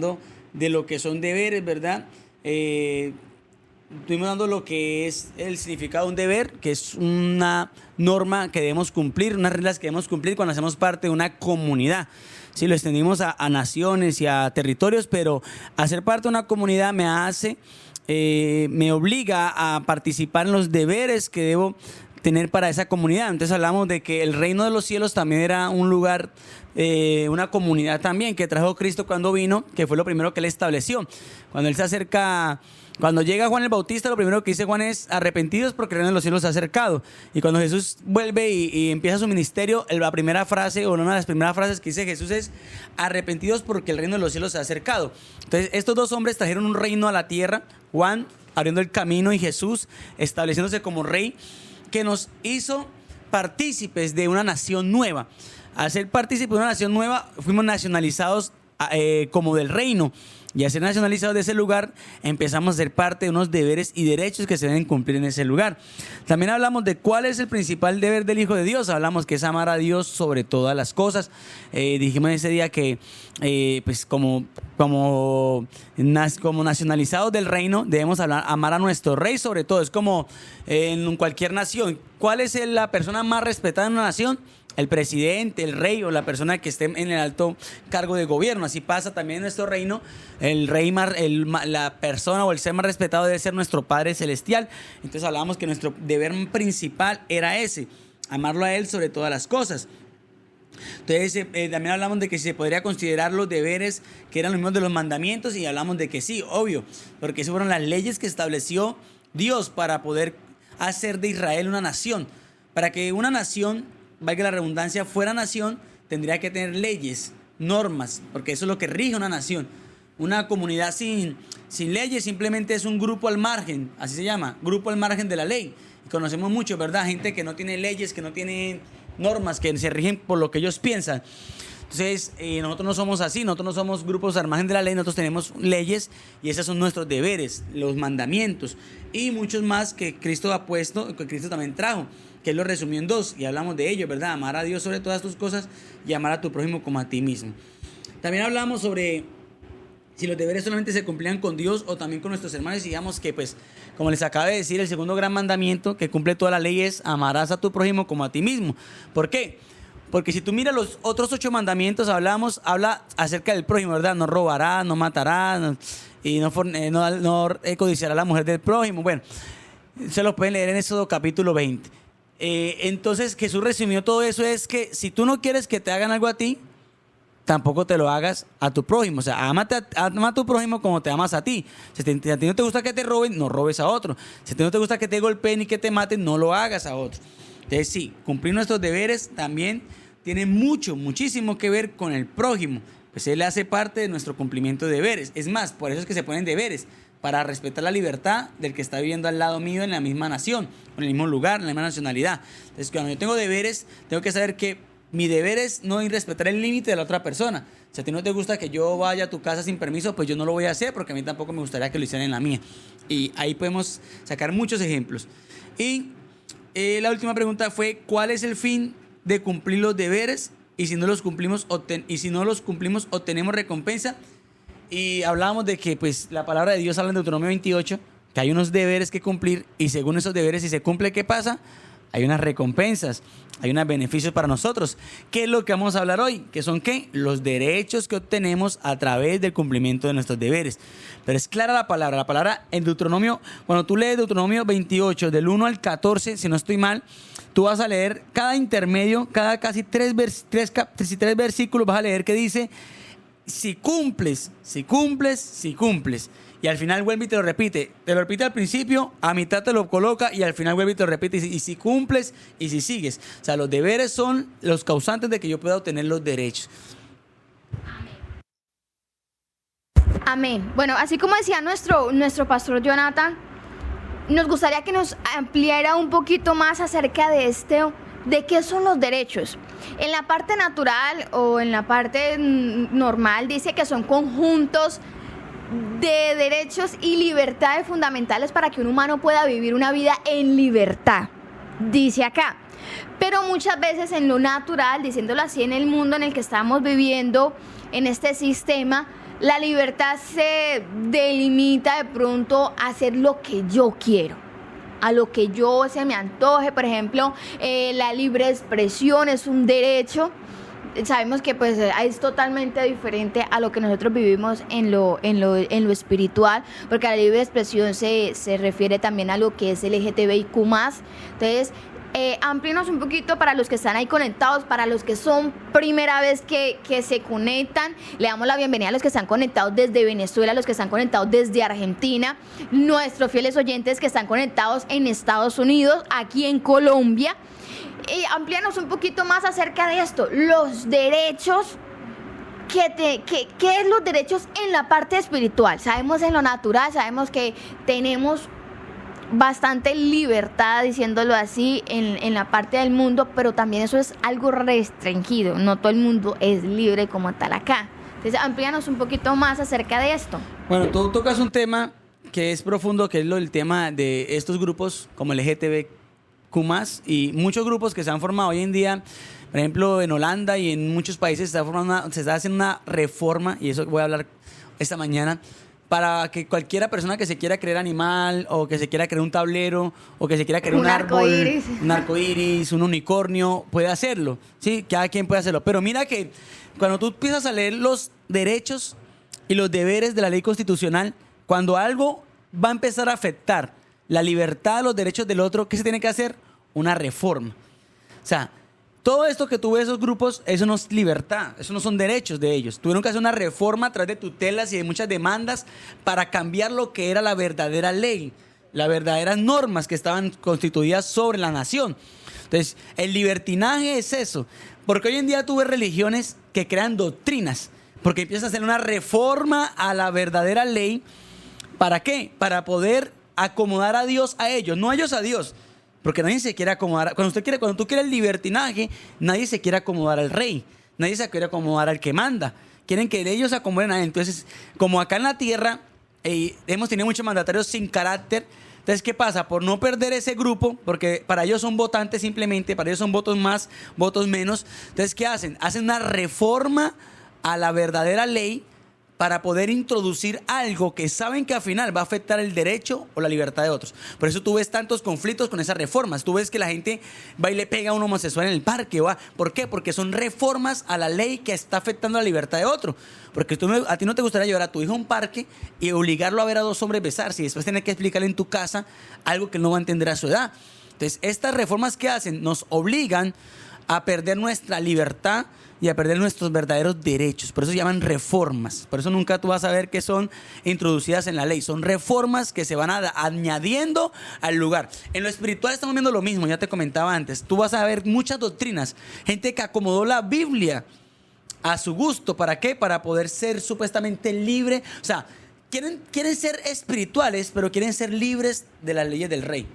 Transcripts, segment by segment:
de lo que son deberes, ¿verdad? Estuvimos dando lo que es el significado de un deber, que es una norma que debemos cumplir, unas reglas que debemos cumplir cuando hacemos parte de una comunidad. Sí, lo extendimos a naciones y a territorios, pero hacer parte de una comunidad me obliga a participar en los deberes que debo tener para esa comunidad. Entonces hablamos de que el reino de los cielos también era un lugar, una comunidad también que trajo Cristo cuando vino, que fue lo primero que él estableció. Cuando él se acerca, cuando llega Juan el Bautista, lo primero que dice Juan es: arrepentidos porque el reino de los cielos se ha acercado. Y cuando Jesús vuelve y empieza su ministerio, la primera frase, o una de las primeras frases que dice Jesús es: arrepentidos porque el reino de los cielos se ha acercado. Entonces estos dos hombres trajeron un reino a la tierra, Juan abriendo el camino y Jesús estableciéndose como rey, que nos hizo partícipes de una nación nueva. Al ser partícipes de una nación nueva, fuimos nacionalizados como del reino. Y al ser nacionalizados de ese lugar, empezamos a ser parte de unos deberes y derechos que se deben cumplir en ese lugar. También hablamos de cuál es el principal deber del Hijo de Dios. Hablamos que es amar a Dios sobre todas las cosas. Dijimos ese día que pues como nacionalizados del reino, debemos amar a nuestro rey sobre todo. Es como en cualquier nación. ¿Cuál es la persona más respetada en una nación? El presidente, el rey o la persona que esté en el alto cargo de gobierno. Así pasa también en nuestro reino. El rey, la persona o el ser más respetado debe ser nuestro Padre Celestial. Entonces hablábamos que nuestro deber principal era ese: amarlo a Él sobre todas las cosas. Entonces también hablamos de que se podría considerar los deberes que eran los mismos de los mandamientos, y hablamos de que sí, obvio, porque esas fueron las leyes que estableció Dios para poder hacer de Israel una nación. Para que una nación, valga la redundancia, fuera nación, tendría que tener leyes, normas, porque eso es lo que rige una nación. Una comunidad sin leyes simplemente es un grupo al margen, así se llama, grupo al margen de la ley. Y conocemos mucho, ¿verdad? Gente que no tiene leyes, que no tiene normas, que se rigen por lo que ellos piensan. Entonces, nosotros no somos así, nosotros no somos grupos al margen de la ley, nosotros tenemos leyes y esos son nuestros deberes, los mandamientos y muchos más que Cristo ha puesto, que Cristo también trajo, que Él lo resumió en dos y hablamos de ello, ¿verdad? Amar a Dios sobre todas tus cosas y amar a tu prójimo como a ti mismo. También hablamos sobre si los deberes solamente se cumplían con Dios o también con nuestros hermanos, y digamos que, pues, como les acabo de decir, el segundo gran mandamiento que cumple toda la ley es: amarás a tu prójimo como a ti mismo. ¿Por qué? Porque si tú miras los otros 8 mandamientos, habla acerca del prójimo, ¿verdad? No robarás, no matarás, y no codiciarás a la mujer del prójimo. Bueno, se lo pueden leer en Éxodo capítulo 20. Entonces Jesús resumió todo eso: es que si tú no quieres que te hagan algo a ti, tampoco te lo hagas a tu prójimo. O sea, ama a tu prójimo como te amas a ti. Si a ti no te gusta que te roben, no robes a otro. Si a ti no te gusta que te golpeen y que te maten, no lo hagas a otro. Entonces sí, cumplir nuestros deberes también tiene muchísimo que ver con el prójimo. Pues Él hace parte de nuestro cumplimiento de deberes. Es más, por eso es que se ponen deberes, para respetar la libertad del que está viviendo al lado mío en la misma nación, en el mismo lugar, en la misma nacionalidad. Entonces, cuando yo tengo deberes, tengo que saber que mi deber es no respetar el límite de la otra persona. Si a ti no te gusta que yo vaya a tu casa sin permiso, pues yo no lo voy a hacer, porque a mí tampoco me gustaría que lo hicieran en la mía. Y ahí podemos sacar muchos ejemplos. Y la última pregunta fue: ¿cuál es el fin de cumplir los deberes? Y si no los cumplimos, obtenemos recompensa. Y hablábamos de que, pues, la palabra de Dios habla en Deuteronomio 28, que hay unos deberes que cumplir, y según esos deberes, si se cumple, ¿qué pasa? Hay unas recompensas, hay unos beneficios para nosotros. ¿Qué es lo que vamos a hablar hoy? ¿Qué son qué? Los derechos que obtenemos a través del cumplimiento de nuestros deberes. Pero es clara la palabra en Deuteronomio. Cuando tú lees Deuteronomio 28, del 1 al 14, si no estoy mal, tú vas a leer cada intermedio, cada casi tres versículos, vas a leer que dice: si cumples. Y al final vuelve y te lo repite. Te lo repite al principio, a mitad te lo coloca y al final vuelve y te lo repite. Y si cumples y si sigues. O sea, los deberes son los causantes de que yo pueda obtener los derechos. Amén. Bueno, así como decía nuestro pastor Jonathan, nos gustaría que nos ampliara un poquito más acerca de qué son los derechos. En la parte natural o en la parte normal dice que son conjuntos de derechos y libertades fundamentales para que un humano pueda vivir una vida en libertad, dice acá. Pero muchas veces en lo natural, diciéndolo así, en el mundo en el que estamos viviendo, en este sistema, la libertad se delimita de pronto a hacer lo que yo quiero, a lo que yo se me antoje. Por ejemplo, la libre expresión es un derecho. Sabemos que pues es totalmente diferente a lo que nosotros vivimos en lo espiritual, porque la libre expresión se refiere también a lo que es LGTBIQ+. Entonces, amplíenos un poquito para los que están ahí conectados, para los que son primera vez que se conectan. Le damos la bienvenida a los que están conectados desde Venezuela, a los que están conectados desde Argentina, nuestros fieles oyentes que están conectados en Estados Unidos, aquí en Colombia. Y amplíanos un poquito más acerca de esto, los derechos. ¿Qué es los derechos en la parte espiritual? Sabemos en lo natural, sabemos que tenemos bastante libertad, diciéndolo así, en la parte del mundo, pero también eso es algo restringido. No todo el mundo es libre como tal acá. Entonces, amplíanos un poquito más acerca de esto. Bueno, tú tocas un tema que es profundo, que es el tema de estos grupos como el LGTBQ+, y muchos grupos que se han formado hoy en día. Por ejemplo, en Holanda y en muchos países se está haciendo una reforma, y eso voy a hablar esta mañana, para que cualquiera persona que se quiera creer animal, o que se quiera creer un tablero, o que se quiera creer un árbol, un arcoíris, un unicornio, puede hacerlo. Sí, cada quien puede hacerlo. Pero mira que cuando tú empiezas a leer los derechos y los deberes de la ley constitucional, cuando algo va a empezar a afectar la libertad, los derechos del otro, ¿qué se tiene que hacer? Una reforma. O sea, todo esto que tú ves, esos grupos, eso no es libertad, eso no son derechos de ellos. Tuvieron que hacer una reforma a través de tutelas y de muchas demandas para cambiar lo que era la verdadera ley, las verdaderas normas que estaban constituidas sobre la nación. Entonces, el libertinaje es eso, porque hoy en día tú ves religiones que crean doctrinas, porque empiezan a hacer una reforma a la verdadera ley. ¿Para qué? Para poder acomodar a Dios a ellos, no ellos a Dios. Porque nadie se quiere acomodar. Cuando tú quieres el libertinaje, nadie se quiere acomodar al rey. Nadie se quiere acomodar al que manda. Quieren que ellos se acomoden a él. Entonces, como acá en la tierra hemos tenido muchos mandatarios sin carácter, entonces, ¿qué pasa? Por no perder ese grupo, porque para ellos son votantes simplemente, para ellos son votos más, votos menos. Entonces, ¿qué hacen? Hacen una reforma a la verdadera ley para poder introducir algo que saben que al final va a afectar el derecho o la libertad de otros. Por eso tú ves tantos conflictos con esas reformas. Tú ves que la gente va y le pega a un homosexual en el parque. ¿Por qué? Porque son reformas a la ley que está afectando la libertad de otro. Porque a ti no te gustaría llevar a tu hijo a un parque y obligarlo a ver a dos hombres besarse y después tener que explicarle en tu casa algo que no va a entender a su edad. Entonces, estas reformas que hacen nos obligan a perder nuestra libertad y a perder nuestros verdaderos derechos. Por eso se llaman reformas. Por eso nunca tú vas a ver que son introducidas en la ley. Son reformas que se van añadiendo al lugar. En lo espiritual estamos viendo lo mismo, ya te comentaba antes. Tú vas a ver muchas doctrinas. Gente que acomodó la Biblia a su gusto. ¿Para qué? Para poder ser supuestamente libre. O sea, quieren ser espirituales, pero quieren ser libres de las leyes del rey.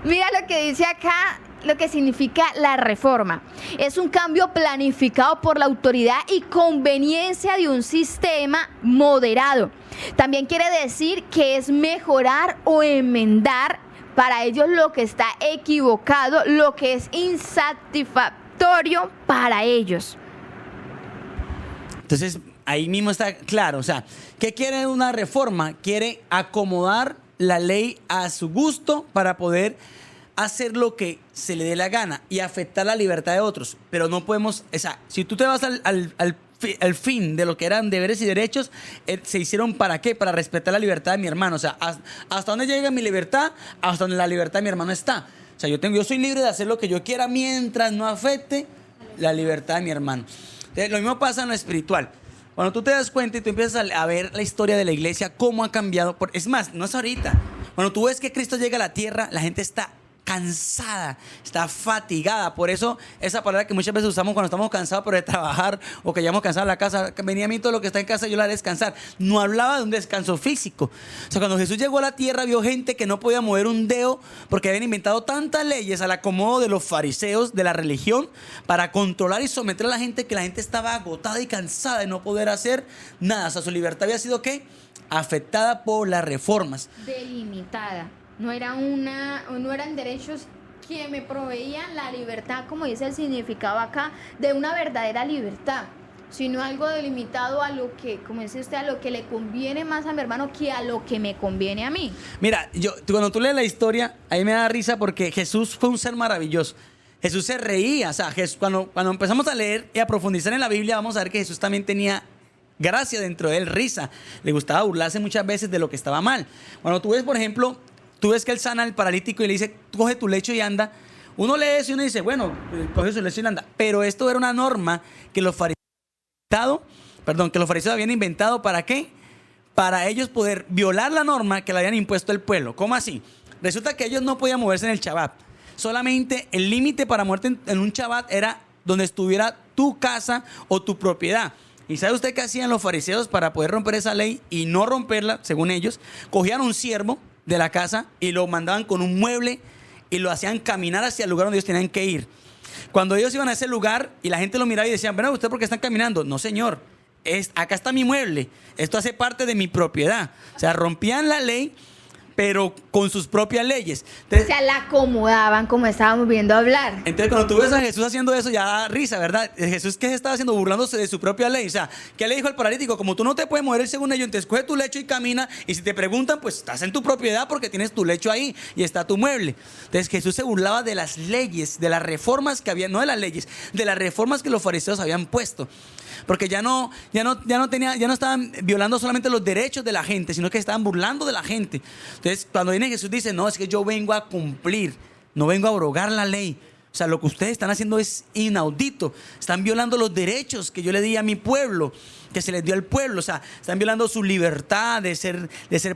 Mira lo que dice acá, lo que significa la reforma. Es un cambio planificado por la autoridad y conveniencia de un sistema moderado. También quiere decir que es mejorar o enmendar para ellos lo que está equivocado, lo que es insatisfactorio para ellos. Entonces, ahí mismo está claro. O sea, ¿qué quiere una reforma? Quiere acomodar la ley a su gusto para poder hacer lo que se le dé la gana y afectar la libertad de otros. Pero no podemos, o sea, si tú te vas al fin de lo que eran deberes y derechos, se hicieron ¿para qué? Para respetar la libertad de mi hermano. O sea, hasta dónde llega mi libertad, hasta donde la libertad de mi hermano está. O sea, yo soy libre de hacer lo que yo quiera mientras no afecte la libertad de mi hermano. Entonces, lo mismo pasa en lo espiritual. Cuando tú te das cuenta y tú empiezas a ver la historia de la iglesia, cómo ha cambiado. Es más, no es ahorita. Cuando tú ves que Cristo llega a la tierra, la gente está cansada, está fatigada. Por eso esa palabra que muchas veces usamos cuando estamos cansados por de trabajar o que llegamos cansados a la casa, venía a mí todo lo que está en casa, yo la haré descansar. No hablaba de un descanso físico. O sea, cuando Jesús llegó a la tierra, vio gente que no podía mover un dedo porque habían inventado tantas leyes al acomodo de los fariseos, de la religión, para controlar y someter a la gente, que la gente estaba agotada y cansada de no poder hacer nada. O sea, su libertad había sido, ¿qué? Afectada por las reformas. Delimitada. No eran derechos que me proveían la libertad, como dice el significado acá, de una verdadera libertad, sino algo delimitado a lo que, como dice usted, a lo que le conviene más a mi hermano que a lo que me conviene a mí. Mira, cuando tú lees la historia, ahí me da risa porque Jesús fue un ser maravilloso. Jesús se reía. O sea, cuando empezamos a leer y a profundizar en la Biblia, vamos a ver que Jesús también tenía gracia dentro de él, risa. Le gustaba burlarse muchas veces de lo que estaba mal. Cuando tú ves, por ejemplo, tú ves que él sana al paralítico y le dice, coge tu lecho y anda. Uno lee eso y uno dice, bueno, coge su lecho y anda. Pero esto era una norma que los fariseos habían inventado. ¿Para qué? Para ellos poder violar la norma que le habían impuesto el pueblo. ¿Cómo así? Resulta que ellos no podían moverse en el Shabbat. Solamente el límite para moverte en un Shabbat era donde estuviera tu casa o tu propiedad. ¿Y sabe usted qué hacían los fariseos para poder romper esa ley y no romperla, según ellos? Cogían un siervo de la casa y lo mandaban con un mueble y lo hacían caminar hacia el lugar donde ellos tenían que ir. Cuando ellos iban a ese lugar y la gente lo miraba y decían, bueno, ¿usted por qué están caminando? No, señor, acá está mi mueble, esto hace parte de mi propiedad. O sea, rompían la ley, pero con sus propias leyes. Entonces, o sea, la acomodaban, como estábamos viendo hablar. Entonces, cuando tú ves a Jesús haciendo eso, ya da risa, ¿verdad? Jesús, ¿qué estaba haciendo? Burlándose de su propia ley. O sea, ¿qué le dijo al paralítico? Como tú no te puedes mover según ellos, entonces coge tu lecho y camina. Y si te preguntan, pues estás en tu propiedad porque tienes tu lecho ahí y está tu mueble. Entonces, Jesús se burlaba de las leyes, de las reformas que había, no de las leyes, de las reformas que los fariseos habían puesto. Porque ya no estaban violando solamente los derechos de la gente, sino que estaban burlando de la gente. Entonces, cuando viene Jesús dice, no, es que yo vengo a cumplir, no vengo a abrogar la ley. O sea, lo que ustedes están haciendo es inaudito. Están violando los derechos que yo le di a mi pueblo, que se les dio al pueblo. O sea, están violando su libertad de ser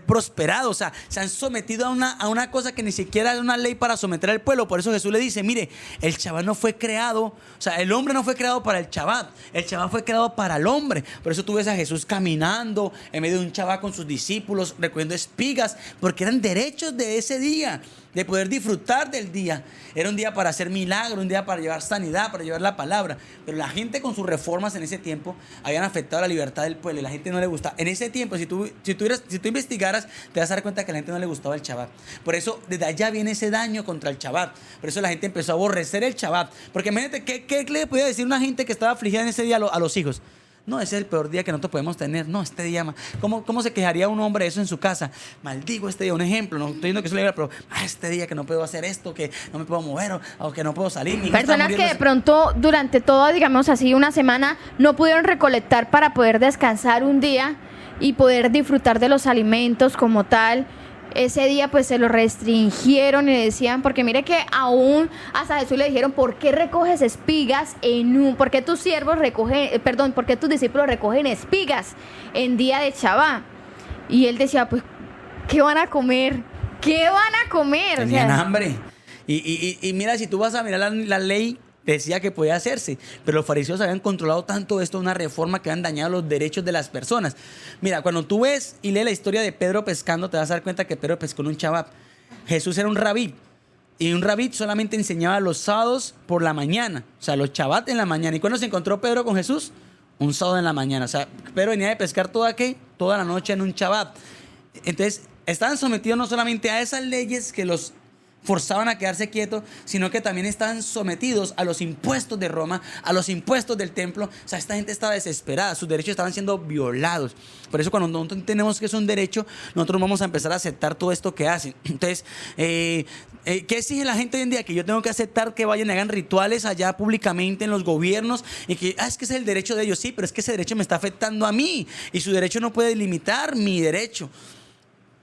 prosperados. O sea, se han sometido a una cosa que ni siquiera es una ley para someter al pueblo. Por eso Jesús le dice, mire, el Shabbat no fue creado, o sea, el hombre no fue creado para el Shabbat. El Shabbat fue creado para el hombre. Por eso tú ves a Jesús caminando en medio de un Shabbat con sus discípulos, recogiendo espigas, porque eran derechos de ese día, de poder disfrutar del día. Era un día para hacer milagros, un día para llevar sanidad, para llevar la palabra. Pero la gente con sus reformas en ese tiempo habían afectado la libertad del pueblo y la gente no le gustaba. En ese tiempo, si tú investigaras, te vas a dar cuenta que a la gente no le gustaba el Shabbat. Por eso, desde allá viene ese daño contra el Shabbat. Por eso la gente empezó a aborrecer el Shabbat. Porque imagínate, ¿qué le podía decir una gente que estaba afligida en ese día a los hijos? No, ese es el peor día que nosotros podemos tener. No, este día, ¿cómo se quejaría un hombre de eso en su casa? Maldigo este día, un ejemplo. No estoy diciendo que eso le diga, pero este día que no puedo hacer esto, que no me puedo mover o que no puedo salir. Personas que de pronto durante toda, digamos así, una semana no pudieron recolectar para poder descansar un día y poder disfrutar de los alimentos como tal. Ese día pues se lo restringieron y le decían, porque mire que aún hasta Jesús le dijeron, ¿por qué recoges espigas por qué tus por qué tus discípulos recogen espigas en día de Shabbat? Y él decía, pues, ¿qué van a comer? ¿Qué van a comer? Tenían hambre. Y mira, si tú vas a mirar la ley, decía que podía hacerse, pero los fariseos habían controlado tanto esto, una reforma que habían dañado los derechos de las personas. Mira, cuando tú ves y lees la historia de Pedro pescando, te vas a dar cuenta que Pedro pescó en un Shabbat. Jesús era un rabí, y un rabí solamente enseñaba los sábados por la mañana, o sea, los Shabbat en la mañana. ¿Y cuándo se encontró Pedro con Jesús? Un sábado en la mañana. O sea, Pedro venía de pescar toda la noche en un Shabbat. Entonces, estaban sometidos no solamente a esas leyes que los forzaban a quedarse quietos, sino que también estaban sometidos a los impuestos de Roma, a los impuestos del templo. O sea, esta gente estaba desesperada, sus derechos estaban siendo violados. Por eso cuando nosotros entendemos que es un derecho, nosotros vamos a empezar a aceptar todo esto que hacen. Entonces, ¿qué exige la gente hoy en día? Que yo tengo que aceptar que vayan y hagan rituales allá públicamente en los gobiernos y que, es que ese es el derecho de ellos. Sí, pero es que ese derecho me está afectando a mí y su derecho no puede limitar mi derecho.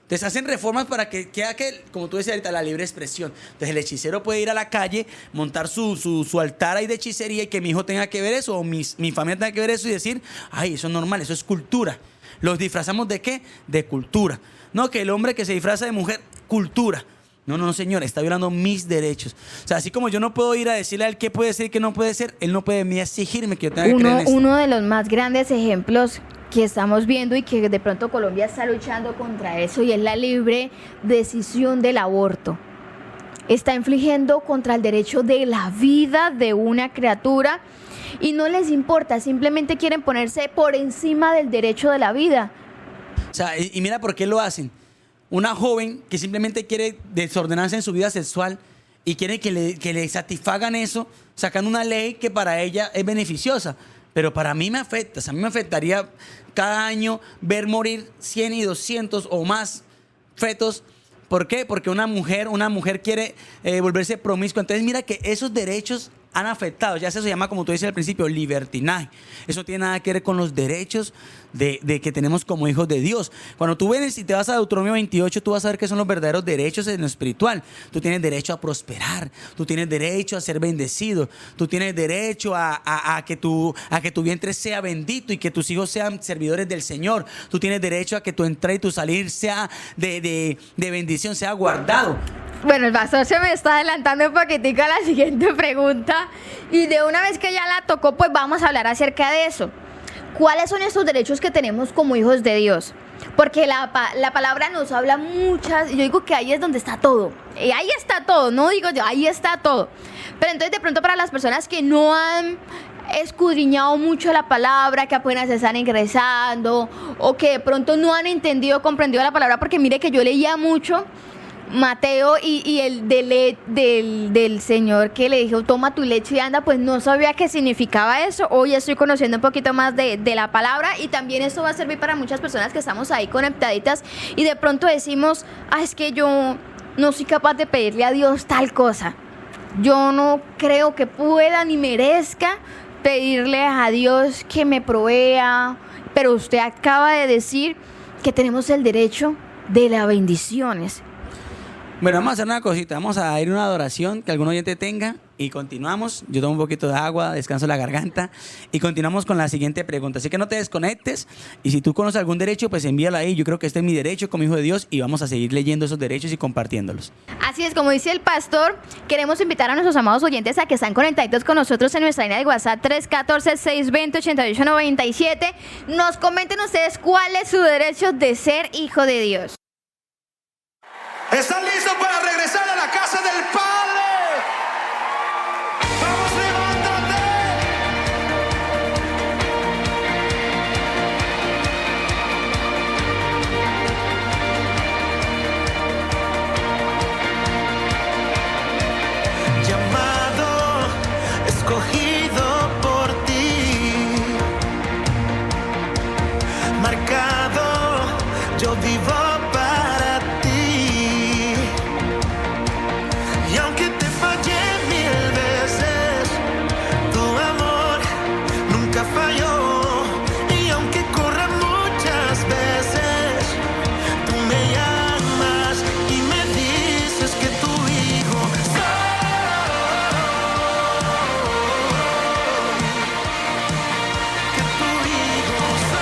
Entonces hacen reformas para que quede, como tú decías ahorita, la libre expresión. Entonces el hechicero puede ir a la calle, montar su altar ahí de hechicería y que mi hijo tenga que ver eso o mi familia tenga que ver eso y decir, ay, eso es normal, eso es cultura. ¿Los disfrazamos de qué? De cultura. No, que el hombre que se disfraza de mujer, cultura. No, no, no, señor, está violando mis derechos. O sea, así como yo no puedo ir a decirle a él qué puede ser y qué no puede ser, él no puede ni exigirme que yo tenga que creer en esto. Uno de los más grandes ejemplos que estamos viendo y que de pronto Colombia está luchando contra eso, y es la libre decisión del aborto. Está infligiendo contra el derecho de la vida de una criatura y no les importa, simplemente quieren ponerse por encima del derecho de la vida. O sea, y mira por qué lo hacen. Una joven que simplemente quiere desordenarse en su vida sexual y quiere que le satisfagan eso, sacan una ley que para ella es beneficiosa. Pero para mí me afecta. O sea, a mí me afectaría cada año ver morir 100 y 200 o más fetos. ¿Por qué? Porque una mujer quiere volverse promiscua. Entonces mira que esos derechos han afectado. Ya eso se llama, como tú dices al principio, libertinaje. Eso no tiene nada que ver con los derechos de que tenemos como hijos de Dios. Cuando tú vienes y te vas a Deuteronomio 28, tú vas a ver que son los verdaderos derechos en lo espiritual. Tú tienes derecho a prosperar. Tú tienes derecho a ser bendecido. Tú tienes derecho a que tu vientre sea bendito y que tus hijos sean servidores del Señor. Tú tienes derecho a que tu entrada y tu salir sea de bendición, sea guardado. Bueno, el pastor se me está adelantando un poquitico a la siguiente pregunta, y de una vez que ya la tocó, pues vamos a hablar acerca de eso. ¿Cuáles son esos derechos que tenemos como hijos de Dios? Porque la palabra nos habla muchas, yo digo que ahí es donde está todo. Y ahí está todo, no digo yo, ahí está todo. Pero entonces de pronto para las personas que no han escudriñado mucho la palabra, que apenas están ingresando, o que de pronto no han entendido, comprendido la palabra, porque mire que yo leía mucho Mateo y el del Señor que le dijo, toma tu leche y anda, pues no sabía qué significaba eso. Hoy estoy conociendo un poquito más de la palabra, y también esto va a servir para muchas personas que estamos ahí conectaditas y de pronto decimos, es que yo no soy capaz de pedirle a Dios tal cosa. Yo no creo que pueda ni merezca pedirle a Dios que me provea, pero usted acaba de decir que tenemos el derecho de las bendiciones. Bueno, vamos a hacer una cosita. Vamos a ir a una adoración que algún oyente tenga y continuamos. Yo tomo un poquito de agua, descanso la garganta y continuamos con la siguiente pregunta. Así que no te desconectes, y si tú conoces algún derecho, pues envíalo ahí. Yo creo que este es mi derecho como hijo de Dios y vamos a seguir leyendo esos derechos y compartiéndolos. Así es, como dice el pastor, queremos invitar a nuestros amados oyentes a que están conectados con nosotros en nuestra línea de WhatsApp 314-620-8897. Nos comenten ustedes cuál es su derecho de ser hijo de Dios. ¿Están listos para regresar a la casa del Padre? ¡Vamos, levántate! Llamado, escogido por ti, marcado, yo vivo para ti. Y aunque te fallé 1000 veces, tu amor nunca falló. Y aunque corra muchas veces, tú me llamas y me dices que tu hijo soy. Que tu hijo soy.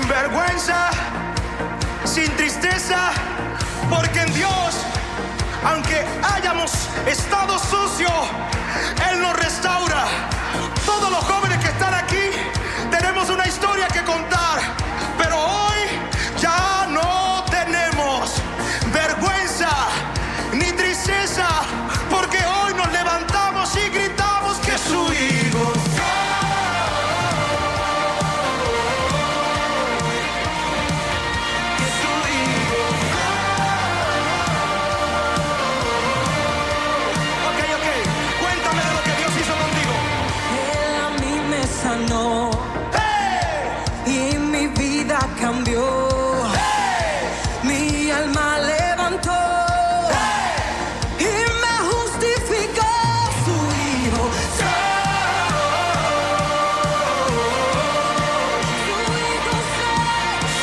sin vergüenza, sin tristeza, porque en Dios, aunque hayamos estado sucios, Él nos restaura. Todos los jóvenes que están aquí tenemos una historia que contar, pero hoy ya no tenemos vergüenza ni tristeza, porque hoy nos levantamos y gritamos que su hijo. Sanó, hey, y mi vida cambió, hey, mi alma levantó, hey, y me justificó su hijo.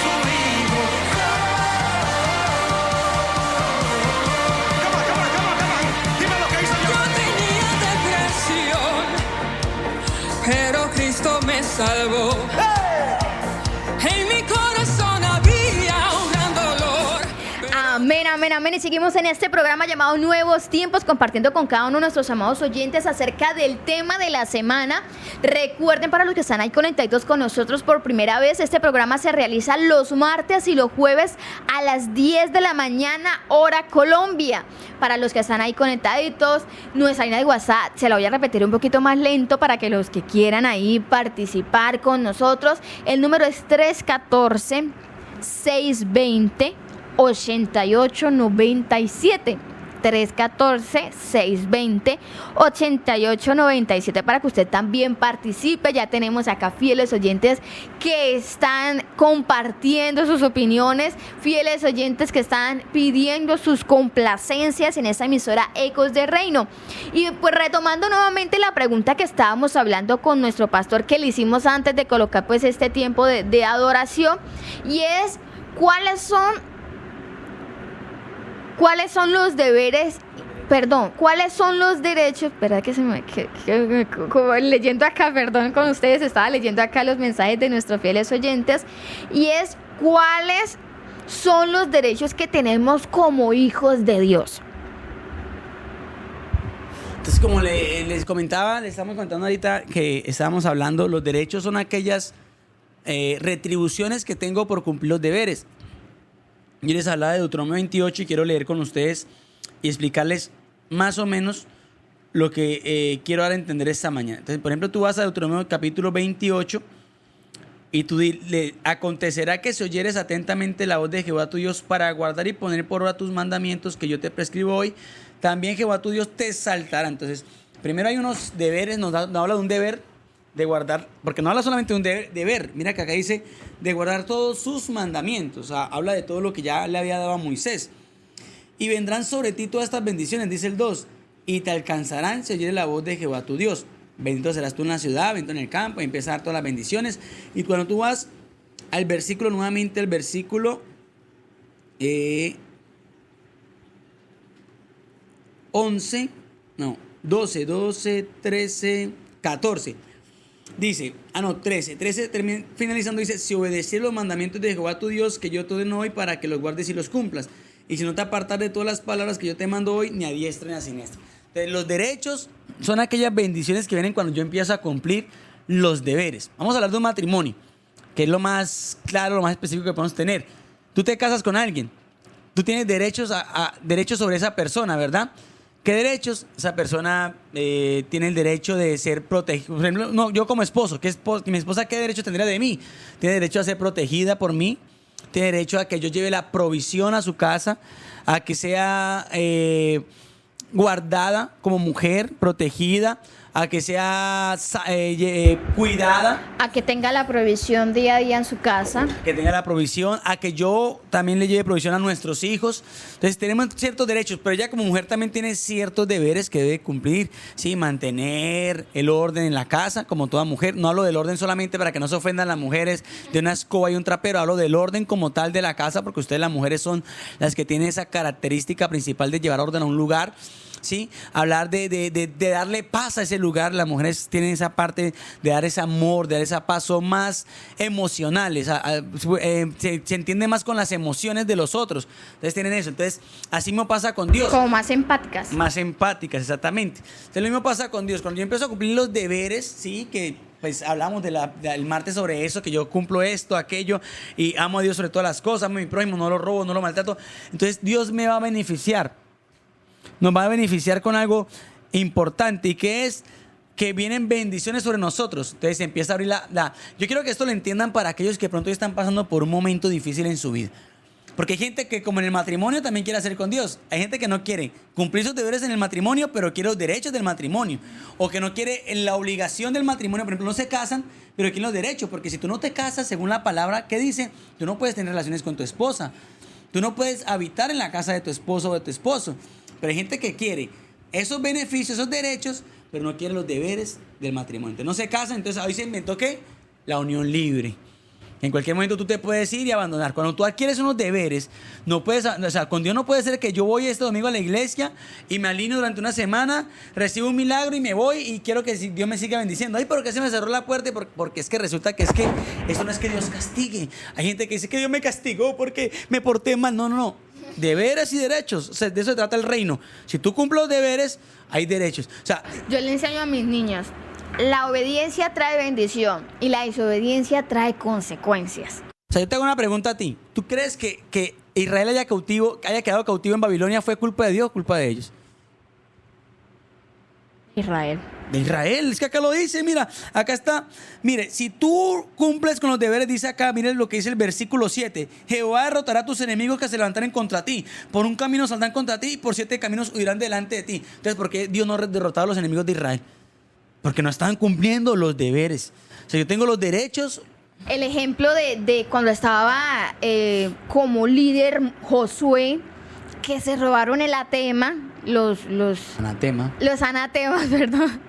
Su hijo. Come on. Dime lo que hizo yo. Yo tenía depresión, pero Cristo me salvó. ¡Hey! En mi corazón había un gran dolor. Amén, amén, amén. Y seguimos en este programa llamado Nuevos Tiempos, compartiendo con cada uno de nuestros amados oyentes acerca del tema de la semana. Recuerden, para los que están ahí conectados con nosotros por primera vez, este programa se realiza los martes y los jueves a las 10 de la mañana, hora Colombia. Para los que están ahí conectaditos, nuestra línea de WhatsApp, se la voy a repetir un poquito más lento para que los que quieran ahí participar con nosotros. El número es 314-620-8897. 314-620-8897 para que usted también participe. Ya tenemos acá fieles oyentes que están compartiendo sus opiniones, fieles oyentes que están pidiendo sus complacencias en esta emisora Ecos de Reino. Y pues retomando nuevamente la pregunta que estábamos hablando con nuestro pastor, que le hicimos antes de colocar pues este tiempo de adoración, y es ¿cuáles son los deberes? Perdón, ¿cuáles son los derechos? Espera que se me... como leyendo acá, perdón, con ustedes, estaba leyendo acá los mensajes de nuestros fieles oyentes, y es ¿cuáles son los derechos que tenemos como hijos de Dios? Entonces, como les comentaba, le estamos contando ahorita que estábamos hablando, los derechos son aquellas retribuciones que tengo por cumplir los deberes. Yo les hablaba de Deuteronomio 28 y quiero leer con ustedes y explicarles más o menos lo que quiero dar a entender esta mañana. Entonces, por ejemplo, tú vas a Deuteronomio capítulo 28 y tú le acontecerá que si oyeres atentamente la voz de Jehová tu Dios para guardar y poner por obra tus mandamientos que yo te prescribo hoy, también Jehová tu Dios te exaltará. Entonces, primero hay unos deberes, nos habla de un deber de guardar, porque no habla solamente de un deber, mira que acá dice de guardar todos sus mandamientos, o sea, habla de todo lo que ya le había dado a Moisés. Y vendrán sobre ti todas estas bendiciones, dice el 2, y te alcanzarán si oyeres la voz de Jehová tu Dios. Bendito serás tú en la ciudad, bendito en el campo, y empieza a dar todas las bendiciones. Y cuando tú vas al versículo, nuevamente el versículo 12, 13, 14. Dice, 13 finalizando dice, si obedecieres los mandamientos de Jehová tu Dios que yo te ordeno hoy para que los guardes y los cumplas, y si no te apartas de todas las palabras que yo te mando hoy, ni a diestra ni a siniestra. Entonces, los derechos son aquellas bendiciones que vienen cuando yo empiezo a cumplir los deberes. Vamos a hablar de un matrimonio, que es lo más claro, lo más específico que podemos tener. Tú te casas con alguien, tú tienes derechos derechos sobre esa persona, ¿verdad? ¿Qué derechos? Esa persona tiene el derecho de ser protegida. Por ejemplo, no, yo como esposo, mi esposa, ¿qué derecho tendría de mí? Tiene derecho a ser protegida por mí, tiene derecho a que yo lleve la provisión a su casa, a que sea guardada como mujer, protegida, a que sea cuidada. A que tenga la provisión día a día en su casa. Que tenga la provisión, a que yo también le lleve provisión a nuestros hijos. Entonces tenemos ciertos derechos, pero ella como mujer también tiene ciertos deberes que debe cumplir. Sí, mantener el orden en la casa, como toda mujer. No hablo del orden solamente para que no se ofendan las mujeres de una escoba y un trapero. Hablo del orden como tal de la casa, porque ustedes las mujeres son las que tienen esa característica principal de llevar orden a un lugar. ¿sí? Hablar de darle paz a ese lugar. Las mujeres tienen esa parte de dar ese amor, de dar esa paz, son más emocionales, se entiende más con las emociones de los otros. Entonces tienen eso. Entonces, así me pasa con Dios. Como más empáticas. Más empáticas, exactamente. Entonces, lo mismo pasa con Dios. Cuando yo empiezo a cumplir los deberes, ¿sí? Que pues hablamos del martes sobre eso, que yo cumplo esto, aquello, y amo a Dios sobre todas las cosas, amo a mi prójimo, no lo robo, no lo maltrato. Entonces, Dios me va a beneficiar. Nos va a beneficiar con algo importante, y que es que vienen bendiciones sobre nosotros. Entonces se empieza a abrir Yo quiero que esto lo entiendan para aquellos que pronto están pasando por un momento difícil en su vida. Porque hay gente que, como en el matrimonio, también quiere hacer con Dios. Hay gente que no quiere cumplir sus deberes en el matrimonio, pero quiere los derechos del matrimonio. O que no quiere la obligación del matrimonio. Por ejemplo, no se casan, pero quieren los derechos. Porque si tú no te casas, según la palabra que dice, tú no puedes tener relaciones con tu esposa. Tú no puedes habitar en la casa de tu esposo o de tu esposo. Pero hay gente que quiere esos beneficios, esos derechos, pero no quiere los deberes del matrimonio. Entonces no se casan, entonces hoy se inventó ¿qué? La unión libre. En cualquier momento tú te puedes ir y abandonar. Cuando tú adquieres unos deberes, no puedes, o sea, con Dios no puede ser que yo voy este domingo a la iglesia y me alineo durante una semana, recibo un milagro y me voy y quiero que Dios me siga bendiciendo. Ay, ¿por qué se me cerró la puerta? Porque es que resulta que eso no es que Dios castigue. Hay gente que dice que Dios me castigó porque me porté mal. No. Deberes y derechos. O sea, de eso se trata el reino. Si tú cumples los deberes, hay derechos. O sea, yo le enseño a mis niños, la obediencia trae bendición y la desobediencia trae consecuencias. O sea, yo te hago una pregunta a ti. ¿Tú crees que Israel haya quedado cautivo en Babilonia fue culpa de Dios o culpa de ellos? Israel. De Israel, es que acá lo dice, mira, acá está. Mire, si tú cumples con los deberes, dice acá, mire lo que dice el versículo 7. Jehová derrotará a tus enemigos que se levantaren contra ti. Por un camino saldrán contra ti y por 7 caminos huirán delante de ti. Entonces, ¿por qué Dios no derrotaba a los enemigos de Israel? Porque no estaban cumpliendo los deberes. O sea, yo tengo los derechos. El ejemplo de cuando estaba como líder Josué, que se robaron el atema, los anatemas, perdón.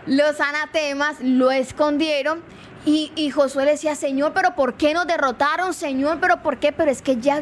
Los anatemas lo escondieron y Josué le decía, Señor, pero ¿por qué nos derrotaron? Señor, pero ¿por qué? Pero es que ya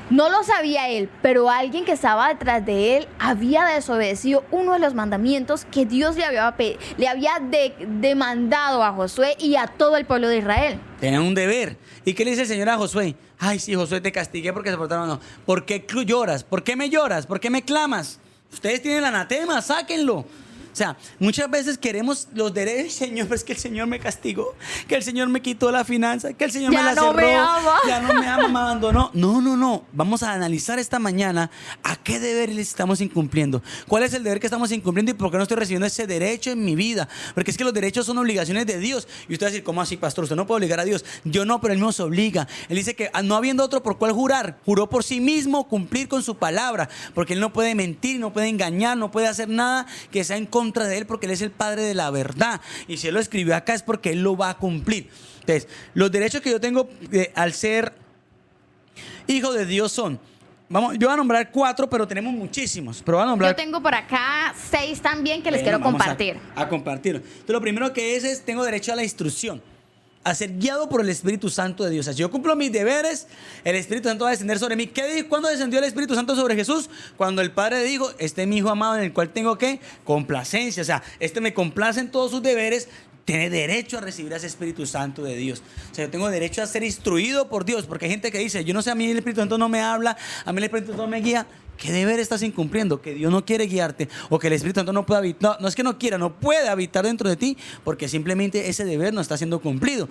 no lo sabía él, pero alguien que estaba detrás de él había desobedecido uno de los mandamientos que Dios le había demandado a Josué y a todo el pueblo de Israel. Tenían un deber. ¿Y qué le dice el Señor a Josué? Ay, sí, Josué, te castigué porque se portaron mal. ¿Por qué lloras? ¿Por qué me lloras? ¿Por qué me clamas? Ustedes tienen el anatema, sáquenlo. O sea, muchas veces queremos los derechos, Señor, pero es que el Señor me castigó, que el Señor me quitó la finanza, que el Señor me la cerró, ya no me ama, me abandonó. No. Vamos a analizar esta mañana a qué deber le estamos incumpliendo. ¿Cuál es el deber que estamos incumpliendo y por qué no estoy recibiendo ese derecho en mi vida? Porque es que los derechos son obligaciones de Dios. Y usted va a decir, ¿cómo así, pastor? Usted no puede obligar a Dios. Yo no, pero Él nos obliga. Él dice que no habiendo otro por cuál jurar, juró por sí mismo cumplir con su palabra. Porque Él no puede mentir, no puede engañar, no puede hacer nada que sea en contra de Él, porque Él es el Padre de la verdad, y si Él lo escribió acá es porque Él lo va a cumplir. Entonces, los derechos que yo tengo al ser hijo de Dios son, yo voy a nombrar 4, pero tenemos muchísimos, pero voy a nombrar. Yo tengo por acá 6 también que les quiero compartir. A compartir. Entonces, lo primero que es tengo derecho a la instrucción, a ser guiado por el Espíritu Santo de Dios. O sea, si yo cumplo mis deberes, el Espíritu Santo va a descender sobre mí. ¿Cuándo descendió el Espíritu Santo sobre Jesús? Cuando el Padre dijo, este es mi Hijo amado en el cual tengo ¿qué? Complacencia. O sea, me complace en todos sus deberes. Tiene derecho a recibir a ese Espíritu Santo de Dios. O sea, yo tengo derecho a ser instruido por Dios. Porque hay gente que dice, yo no sé, a mí el Espíritu Santo no me habla, a mí el Espíritu Santo no me guía. ¿Qué deber estás incumpliendo? Que Dios no quiere guiarte o que el Espíritu Santo no puede habitar. No es que no quiera, no puede habitar dentro de ti porque simplemente ese deber no está siendo cumplido.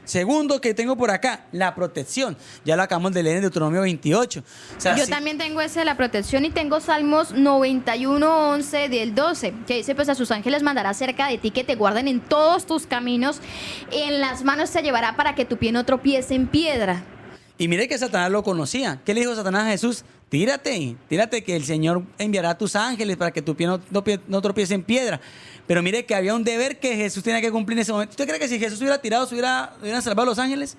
Segundo que tengo por acá, la protección. Ya lo acabamos de leer en Deuteronomio 28. O sea, yo también tengo ese de la protección y tengo Salmos 91:11 del 12, que dice, pues a sus ángeles mandará cerca de ti que te guarden en todos tus caminos, en las manos te llevará para que tu pie no tropiece en piedra. Y mire que Satanás lo conocía. ¿Qué le dijo Satanás a Jesús? Tírate que el Señor enviará a tus ángeles para que tu pie no tropiece en piedra. Pero mire que había un deber que Jesús tenía que cumplir en ese momento. ¿Usted cree que si Jesús hubiera tirado, se hubieran salvado a los ángeles?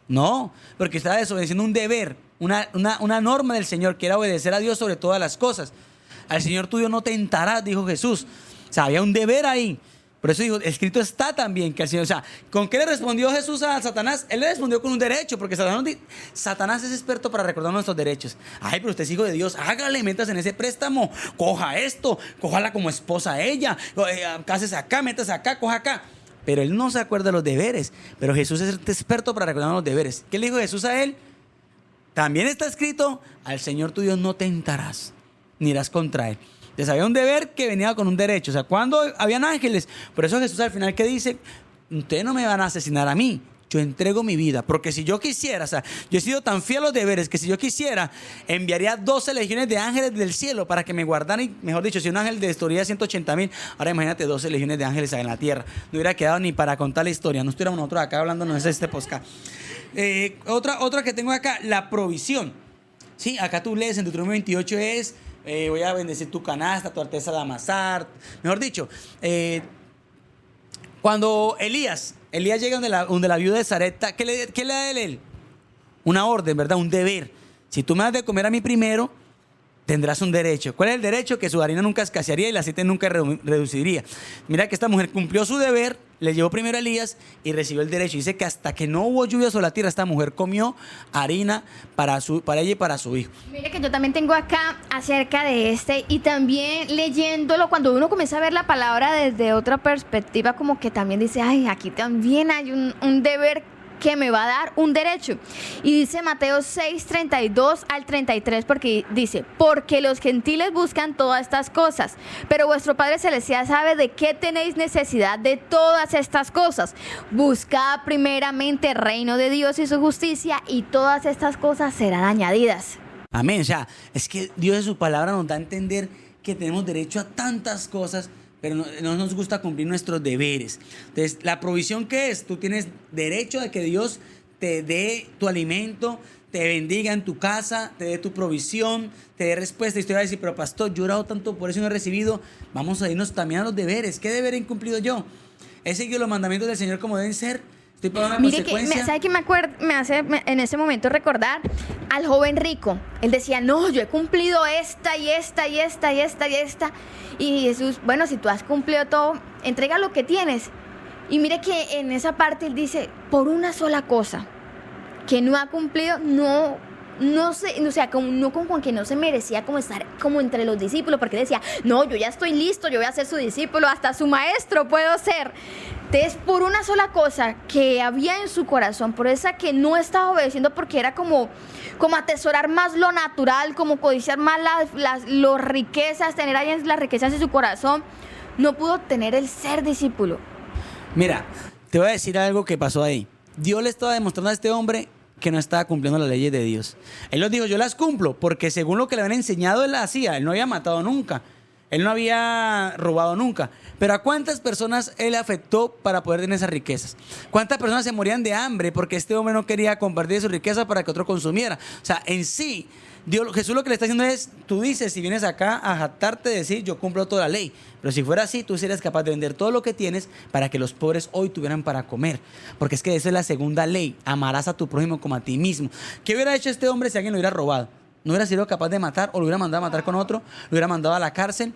No, porque estaba desobedeciendo un deber, una norma del Señor, que era obedecer a Dios sobre todas las cosas. Al Señor tuyo no tentarás, dijo Jesús. O sea, había un deber ahí. Por eso dijo, escrito está también que el Señor, o sea, ¿con qué le respondió Jesús a Satanás? Él le respondió con un derecho, porque Satanás es experto para recordar nuestros derechos. Ay, pero usted es hijo de Dios, hágale, métase en ese préstamo, coja esto, cójala como esposa a ella, cásese acá, métase acá, coja acá. Pero él no se acuerda de los deberes, pero Jesús es experto para recordar los deberes. ¿Qué le dijo Jesús a él? También está escrito, al Señor tu Dios no tentarás, ni irás contra él. Entonces había un deber que venía con un derecho. O sea, cuando habían ángeles, por eso Jesús al final que dice, ustedes no me van a asesinar a mí, yo entrego mi vida. Porque si yo quisiera, o sea, yo he sido tan fiel a los deberes que si yo quisiera, enviaría 12 legiones de ángeles del cielo para que me guardaran. Y mejor dicho, si un ángel destruía 180,000, ahora imagínate 12 legiones de ángeles en la tierra. No hubiera quedado ni para contar la historia. No estuviéramos nosotros acá hablándonos de este podcast. Otra que tengo acá, la provisión. Sí, acá tú lees en Deuteronomio 28 es... voy a bendecir tu canasta, tu artesa de amasar. Mejor dicho, cuando Elías llega donde la viuda de Sarepta, ¿qué le da a él? Una orden, ¿verdad? Un deber. Si tú me das de comer a mí primero, tendrás un derecho. ¿Cuál es el derecho? Que su harina nunca escasearía y el aceite nunca reduciría. Mira que esta mujer cumplió su deber, le llevó primero a Elías y recibió el derecho. Dice que hasta que no hubo lluvia sobre la tierra, esta mujer comió harina para ella y para su hijo. Mire que yo también tengo acá acerca de y también leyéndolo, cuando uno comienza a ver la palabra desde otra perspectiva, como que también dice, ay, aquí también hay un deber que me va a dar un derecho. Y dice Mateo 6, 32 al 33, porque dice, porque los gentiles buscan todas estas cosas, pero vuestro Padre Celestial sabe de qué tenéis necesidad de todas estas cosas. Buscad primeramente el reino de Dios y su justicia, y todas estas cosas serán añadidas. Amén. O sea, es que Dios en su palabra nos da a entender que tenemos derecho a tantas cosas, pero no nos gusta cumplir nuestros deberes. Entonces, ¿la provisión qué es? Tú tienes derecho a que Dios te dé tu alimento, te bendiga en tu casa, te dé tu provisión, te dé respuesta. Y usted va a decir, pero pastor, yo he orado tanto, por eso no he recibido. Vamos a irnos también a los deberes. ¿Qué deber he incumplido yo? ¿He seguido los mandamientos del Señor como deben ser? ¿Estoy pagando una consecuencia? ¿Sabe qué me hace en ese momento recordar al joven rico? Él decía, no, yo he cumplido esta y esta y esta y esta y esta. Y Jesús, bueno, si tú has cumplido todo, entrega lo que tienes. Y mire que en esa parte él dice, por una sola cosa que no ha cumplido, no sé, o sea, con que no se merecía como estar como entre los discípulos, porque él decía, no, yo ya estoy listo, yo voy a ser su discípulo, hasta su maestro puedo ser. Entonces, por una sola cosa que había en su corazón, por esa que no estaba obedeciendo, porque era como atesorar más lo natural, como codiciar más las riquezas, tener ahí las riquezas en su corazón, no pudo tener el ser discípulo. Mira, te voy a decir algo que pasó ahí. Dios le estaba demostrando a este hombre que no estaba cumpliendo las leyes de Dios. Él nos dijo, yo las cumplo, porque según lo que le habían enseñado, él las hacía. Él no había matado nunca. Él no había robado nunca. Pero ¿a cuántas personas él afectó para poder tener esas riquezas? ¿Cuántas personas se morían de hambre porque este hombre no quería compartir su riqueza para que otro consumiera? O sea, en sí, Jesús lo que le está diciendo es, tú dices, si vienes acá a jactarte de decir, yo cumplo toda la ley. Pero si fuera así, tú serías capaz de vender todo lo que tienes para que los pobres hoy tuvieran para comer. Porque es que esa es la segunda ley. Amarás a tu prójimo como a ti mismo. ¿Qué hubiera hecho este hombre si alguien lo hubiera robado? ¿No hubiera sido capaz de matar o lo hubiera mandado a matar con otro? ¿Lo hubiera mandado a la cárcel?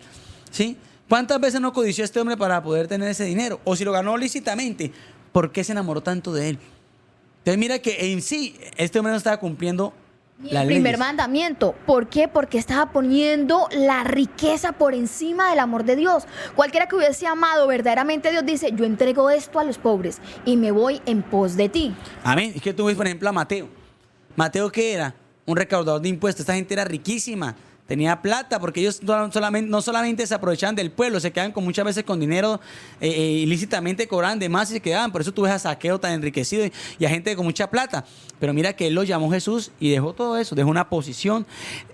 ¿Sí? ¿Cuántas veces no codició este hombre para poder tener ese dinero? O si lo ganó lícitamente, ¿por qué se enamoró tanto de él? Entonces mira que en sí, este hombre no estaba cumpliendo el primer mandamiento. ¿Por qué? Porque estaba poniendo la riqueza por encima del amor de Dios. Cualquiera que hubiese amado verdaderamente a Dios dice, yo entrego esto a los pobres y me voy en pos de ti. Amén. Es que tú ves, por ejemplo, a Mateo. ¿Mateo qué era? Un recaudador de impuestos. Esta gente era riquísima, tenía plata, porque ellos no solamente se aprovechaban del pueblo, se quedaban muchas veces con dinero ilícitamente, cobraban de más y se quedaban. Por eso tú ves a Saqueo tan enriquecido y a gente con mucha plata. Pero mira que él lo llamó Jesús y dejó todo eso, dejó una posición.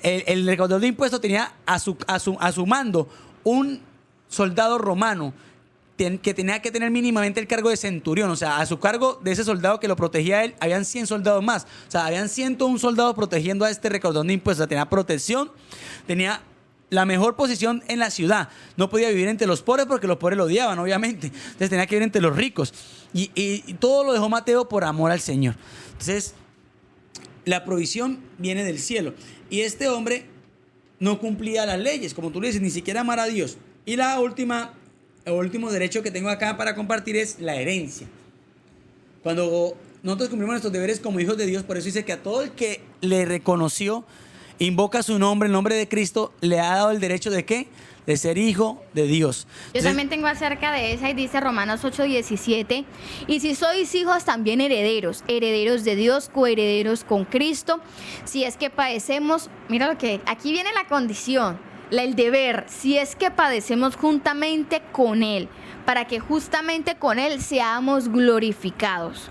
El recaudador de impuestos tenía a su mando un soldado romano que tenía que tener mínimamente el cargo de centurión. O sea, a su cargo de ese soldado que lo protegía a él, habían 100 soldados más. O sea, habían 101 soldados protegiendo a este recaudador de impuestos. O sea, tenía protección, tenía la mejor posición en la ciudad. No podía vivir entre los pobres porque los pobres lo odiaban, obviamente. Entonces tenía que vivir entre los ricos. Y todo lo dejó Mateo por amor al Señor. Entonces, la provisión viene del cielo. Y este hombre no cumplía las leyes, como tú le dices, ni siquiera amar a Dios. Y la última el último derecho que tengo acá para compartir es la herencia. Cuando nosotros cumplimos nuestros deberes como hijos de Dios, por eso dice que a todo el que le reconoció, invoca su nombre, el nombre de Cristo, le ha dado el derecho ¿de qué? De ser hijo de Dios. Yo Entonces, también tengo acerca de esa y dice Romanos 8:17, y si sois hijos también herederos, herederos de Dios, coherederos con Cristo, si es que padecemos, mira lo que, aquí viene la condición, el deber, si es que padecemos juntamente con Él, para que justamente con Él seamos glorificados.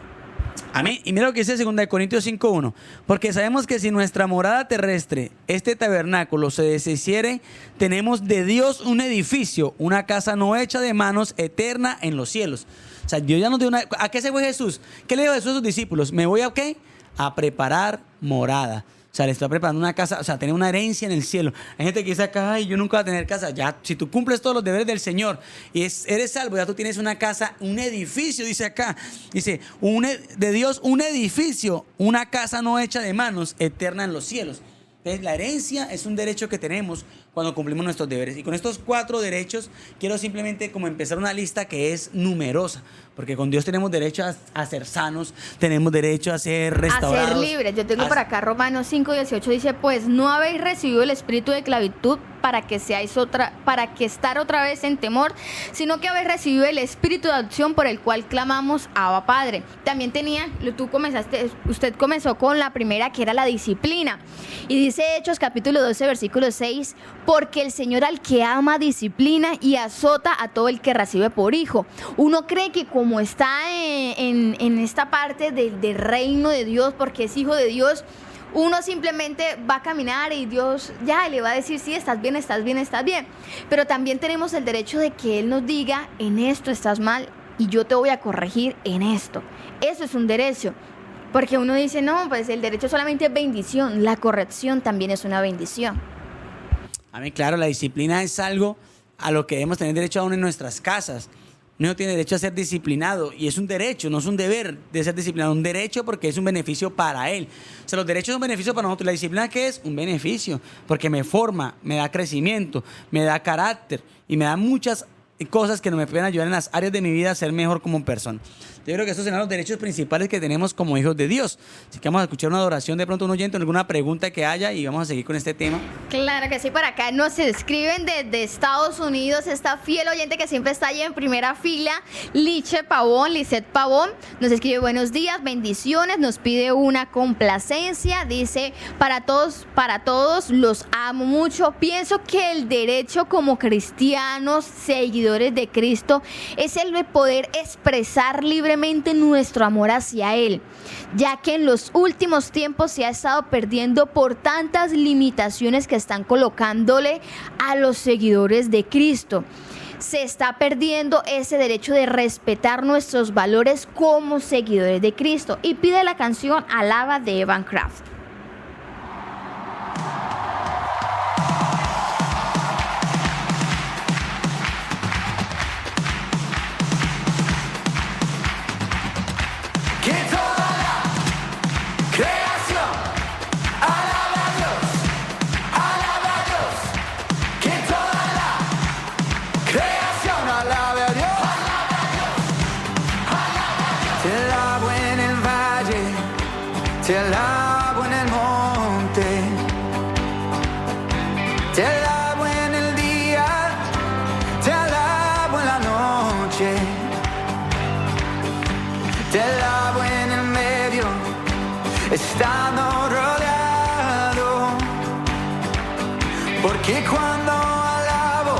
amén. Y mira lo que dice 2 Corintios 5:1. Porque sabemos que si nuestra morada terrestre, este tabernáculo, se deshiciere, tenemos de Dios un edificio, una casa no hecha de manos, eterna en los cielos. O sea, Dios ya nos dio una... ¿A qué se fue Jesús? ¿Qué le dijo Jesús a sus discípulos? ¿Me voy a qué? A preparar morada. O sea, le está preparando una casa, o sea, tener una herencia en el cielo. Hay gente que dice acá, ay, yo nunca voy a tener casa. Ya, si tú cumples todos los deberes del Señor y eres salvo, ya tú tienes una casa, un edificio, dice acá. Dice, de Dios un edificio, una casa no hecha de manos, eterna en los cielos. Entonces, la herencia es un derecho que tenemos cuando cumplimos nuestros deberes. Y con estos 4 derechos, quiero simplemente como empezar una lista que es numerosa. Porque con Dios tenemos derecho a ser sanos, tenemos derecho a ser restaurados. A ser libres. Yo tengo por acá Romanos 5:18, dice, pues no habéis recibido el espíritu de esclavitud para que estar otra vez en temor, sino que habéis recibido el espíritu de adopción por el cual clamamos Abba Padre. También usted comenzó con la primera, que era la disciplina. Y dice Hechos capítulo 12, versículo 6, porque el Señor al que ama disciplina y azota a todo el que recibe por hijo. Uno cree que como está en esta parte del reino de Dios, porque es hijo de Dios, uno simplemente va a caminar y Dios ya le va a decir, sí, estás bien, estás bien, estás bien. Pero también tenemos el derecho de que Él nos diga, en esto estás mal y yo te voy a corregir en esto. Eso es un derecho. Porque uno dice, no, pues el derecho solamente es bendición, la corrección también es una bendición. A mí, claro, la disciplina es algo a lo que debemos tener derecho aún en nuestras casas. Uno tiene derecho a ser disciplinado y es un derecho, no es un deber de ser disciplinado, un derecho porque es un beneficio para él. O sea, los derechos son beneficios para nosotros. La disciplina, ¿qué es? Un beneficio, porque me forma, me da crecimiento, me da carácter y me da muchas cosas que nos me pueden ayudar en las áreas de mi vida a ser mejor como persona. Yo creo que estos serán los derechos principales que tenemos como hijos de Dios. Así que vamos a escuchar una adoración de pronto un oyente, alguna pregunta que haya y vamos a seguir con este tema. Claro que sí, por acá nos escriben desde Estados Unidos esta fiel oyente que siempre está ahí en primera fila, Lisette Pavón, nos escribe buenos días, bendiciones, nos pide una complacencia, dice para todos los amo mucho, pienso que el derecho como cristianos, seguidores de Cristo, es el de poder expresar libremente nuestro amor hacia Él, ya que en los últimos tiempos se ha estado perdiendo por tantas limitaciones que están colocándole a los seguidores de Cristo. Se está perdiendo ese derecho de respetar nuestros valores como seguidores de Cristo. Y pide la canción Alaba de Evan Craft. Te alabo en el monte, te alabo en el día, te alabo en la noche, te alabo en el medio, estando rodeado, porque cuando alabo,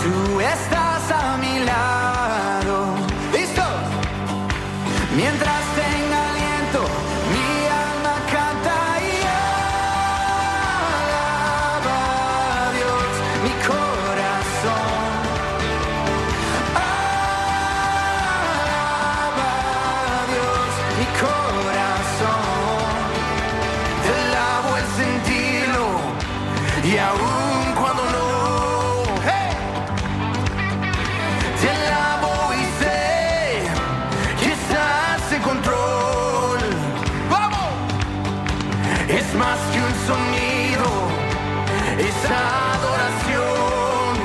tú estás a mi lado. ¿Listos? Mientras tenga aliento, mi alma canta y alaba a Dios, mi corazón alaba a Dios, mi corazón. Te alabo el sentirlo y aún cuando no, hey, te alabo y sé que estás en control. ¡Vamos! Es más que un sonido, es adoración.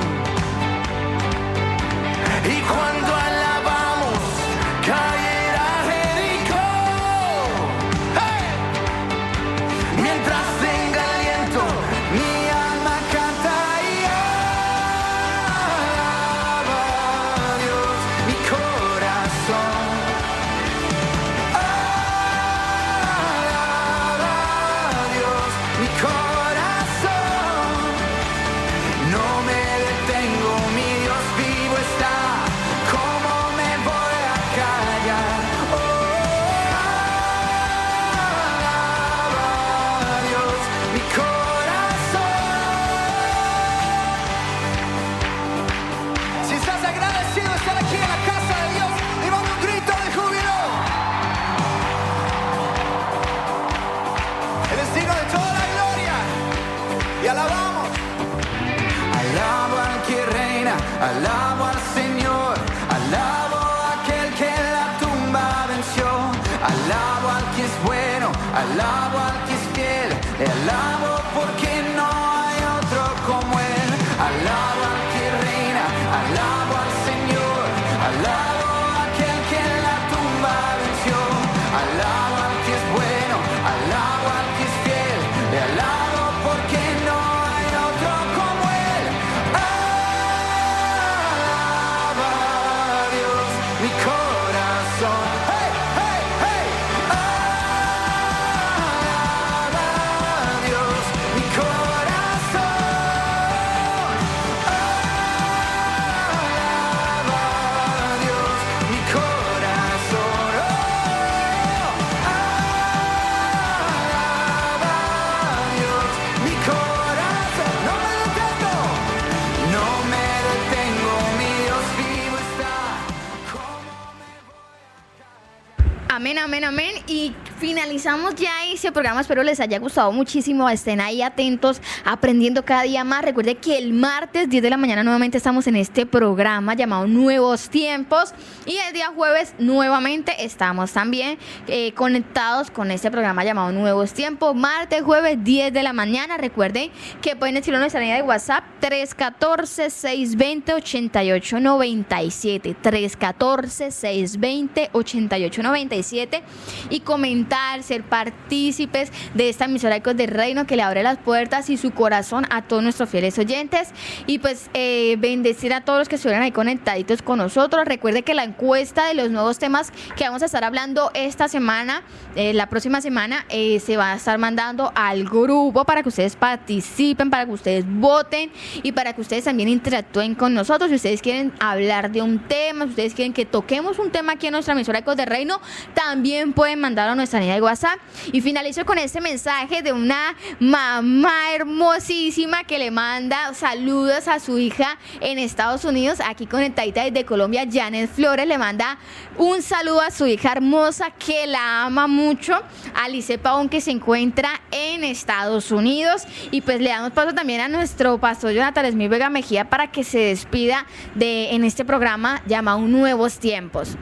alabo al Señor, alabo a aquel que la tumba venció, alabo al que es bueno, alabo al que es fiel, le alabo porque no hay otro como él, alabo al que reina, alabo al Señor, alabo a aquel que la tumba venció, alabo al que es bueno, alabo al que es fiel, le alabo porque no hay otro como él. Alaba a Dios mi corazón. Hey, hey, hey. Alaba a Dios mi corazón. Alaba a Dios mi corazón. Alaba a Dios mi corazón. No me detengo, no me detengo, mi Dios vivo está. Amén, amén, amén. Y finalizamos ya ese programa. Espero les haya gustado muchísimo. Estén ahí atentos, aprendiendo cada día más. Recuerde que el martes 10 de la mañana nuevamente estamos en este programa llamado Nuevos Tiempos. Y el día jueves nuevamente estamos también conectados con este programa llamado Nuevos Tiempos. Martes, jueves, 10 de la mañana. Recuerden que pueden escribir a nuestra línea de WhatsApp 314-620-8897. 314-620-8897. Y comentar, ser partícipes de esta emisora Ecos del Reino que le abre las puertas y su corazón a todos nuestros fieles oyentes. Y pues bendecir a todos los que estuvieran ahí conectaditos con nosotros. Recuerde que la encuesta de los nuevos temas que vamos a estar hablando esta semana, la próxima semana, se va a estar mandando al grupo para que ustedes participen, para que ustedes voten y para que ustedes también interactúen con nosotros. Si ustedes quieren hablar de un tema, si ustedes quieren que toquemos un tema aquí en nuestra emisora Ecos del Reino, también pueden mandarlo a nuestra línea de WhatsApp. Y finalizo con este mensaje de una mamá hermosísima que le manda saludos a su hija en Estados Unidos, aquí conectadita desde Colombia. Janet Flores le manda un saludo a su hija hermosa que la ama mucho, Alice Pavón, que se encuentra en Estados Unidos. Y pues le damos paso también a nuestro pastor Jonathan Smith Vega Mejía para que se despida en este programa llamado Nuevos Tiempos.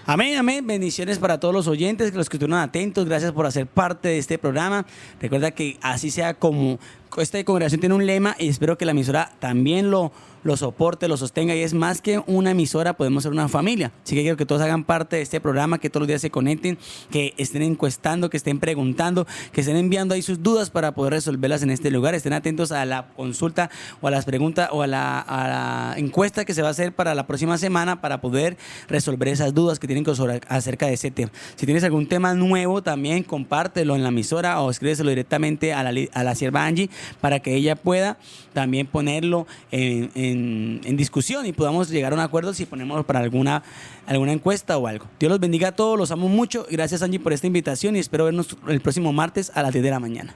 Amén, amén. Bendiciones para todos los oyentes, los que estuvieron atentos. Gracias por hacer parte de este programa. Recuerda que así sea como esta congregación tiene un lema, y espero que la emisora también lo soporte, lo sostenga, y es más que una emisora, podemos ser una familia. Así que quiero que todos hagan parte de este programa, que todos los días se conecten, que estén encuestando, que estén preguntando, que estén enviando ahí sus dudas para poder resolverlas en este lugar. Estén atentos a la consulta o a las preguntas o a la encuesta que se va a hacer para la próxima semana para poder resolver esas dudas que tienen acerca de ese tema. Si tienes algún tema nuevo, también compártelo en la emisora o escríbeselo directamente a la sierva Angie para que ella pueda también ponerlo en discusión y podamos llegar a un acuerdo si ponemos para alguna encuesta o algo. Dios los bendiga a todos, los amo mucho. Gracias, Angie, por esta invitación, y espero vernos el próximo martes a las 10 de la mañana.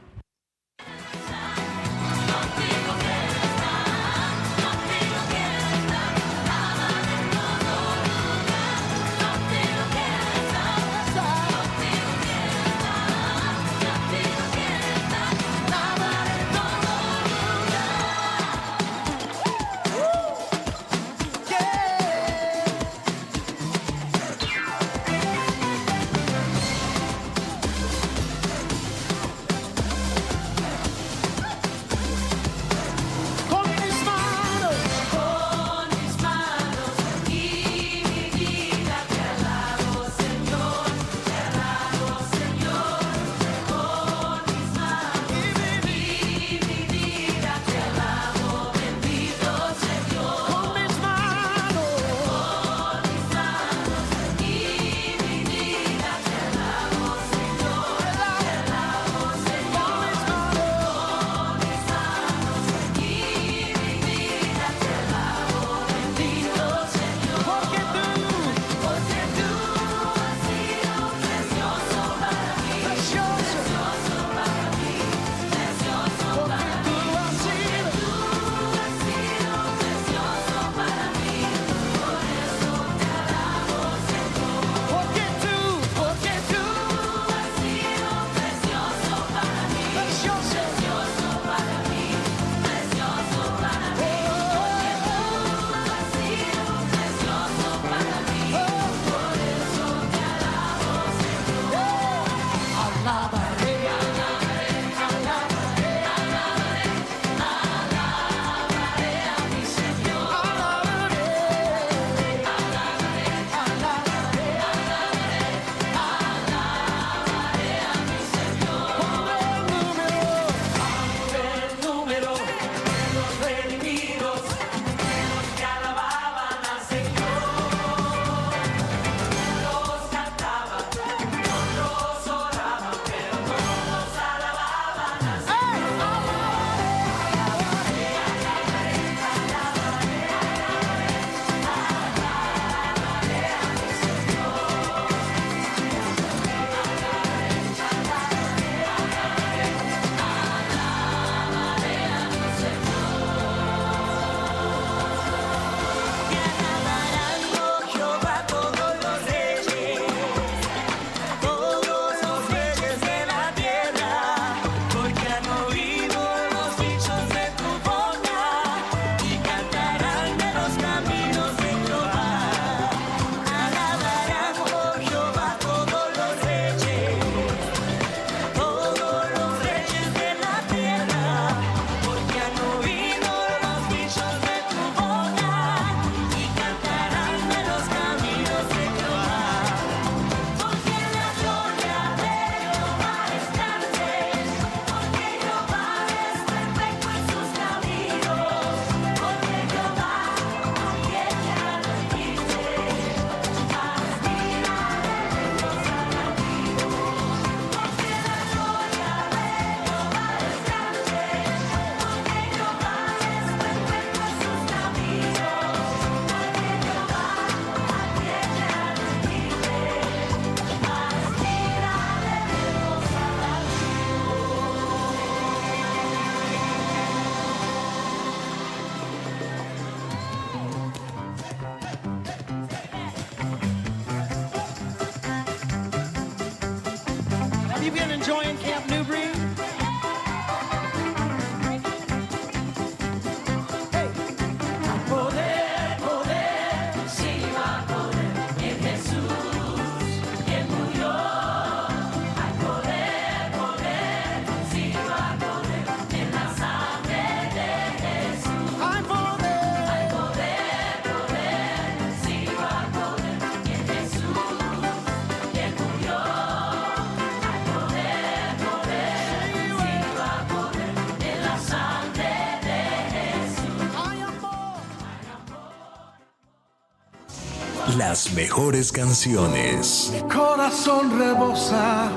Las mejores canciones. Mi corazón rebosa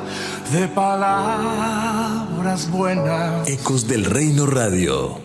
de palabras buenas. Ecos del Reino Radio.